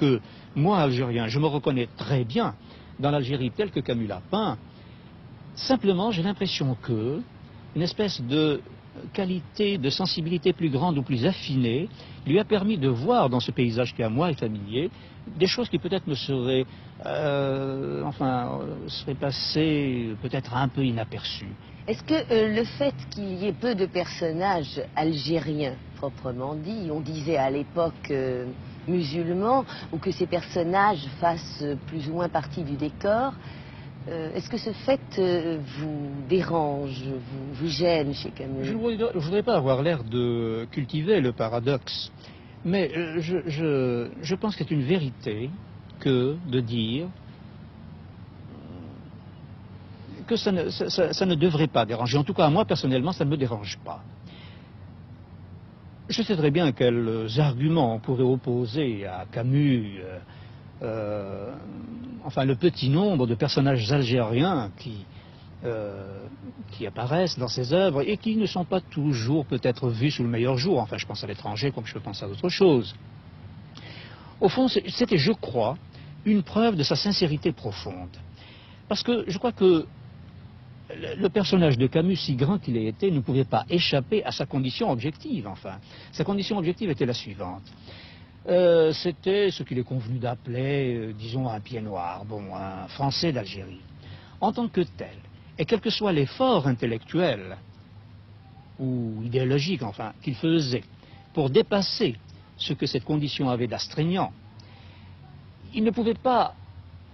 que moi, Algérien, je me reconnais très bien dans l'Algérie telle que Camus l'a peint. Simplement, j'ai l'impression que une espèce de qualité, de sensibilité plus grande ou plus affinée lui a permis de voir dans ce paysage qui à moi est familier des choses qui peut-être me seraient, seraient passées peut-être un peu inaperçues. Est-ce que le fait qu'il y ait peu de personnages algériens, proprement dit, on disait à l'époque musulmans, ou que ces personnages fassent plus ou moins partie du décor, est-ce que ce fait vous dérange, vous gêne chez Camus? Je ne voudrais pas avoir l'air de cultiver le paradoxe, mais je pense que c'est une vérité que de dire que ça ne devrait pas déranger. En tout cas, moi, personnellement, ça ne me dérange pas. Je sais très bien quels arguments on pourrait opposer à Camus, le petit nombre de personnages algériens qui apparaissent dans ses œuvres et qui ne sont pas toujours peut-être vus sous le meilleur jour. Enfin, je pense à l'étranger comme je peux penser à d'autres choses. Au fond, c'était, je crois, une preuve de sa sincérité profonde. Parce que je crois que le personnage de Camus, si grand qu'il ait été, ne pouvait pas échapper à sa condition objective, enfin. Sa condition objective était la suivante. C'était ce qu'il est convenu d'appeler, disons, un pied noir, bon, un Français d'Algérie. En tant que tel, et quel que soit l'effort intellectuel ou idéologique, enfin, qu'il faisait pour dépasser ce que cette condition avait d'astreignant, il ne pouvait pas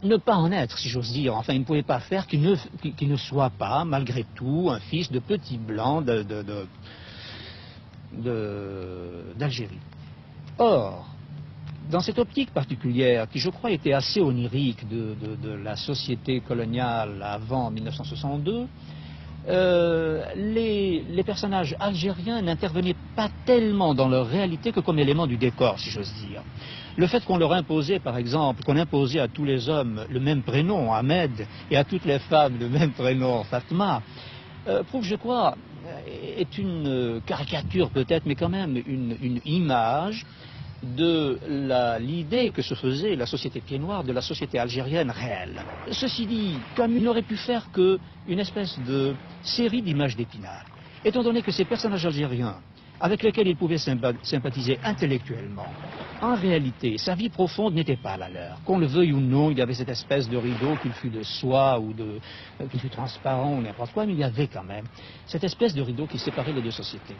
ne pas en être, si j'ose dire. Enfin, il ne pouvait pas faire qu'il ne soit pas, malgré tout, un fils de petit blanc d'Algérie. Or, dans cette optique particulière, qui je crois était assez onirique de la société coloniale avant 1962, les personnages algériens n'intervenaient pas tellement dans leur réalité que comme élément du décor, si j'ose dire. Le fait qu'on leur imposait, par exemple, qu'on imposait à tous les hommes le même prénom, Ahmed, et à toutes les femmes le même prénom, Fatma, prouve, je crois, est une caricature peut-être, mais quand même une image de l'idée que se faisait la société pied noir de la société algérienne réelle. Ceci dit, Camus n'aurait pu faire qu'une espèce de série d'images d'Épinal. Étant donné que ces personnages algériens, avec lesquels il pouvait sympathiser intellectuellement, en réalité, sa vie profonde n'était pas la leur. Qu'on le veuille ou non, il y avait cette espèce de rideau, qu'il fût de soie ou qu'il fût transparent ou n'importe quoi, mais il y avait quand même cette espèce de rideau qui séparait les deux sociétés.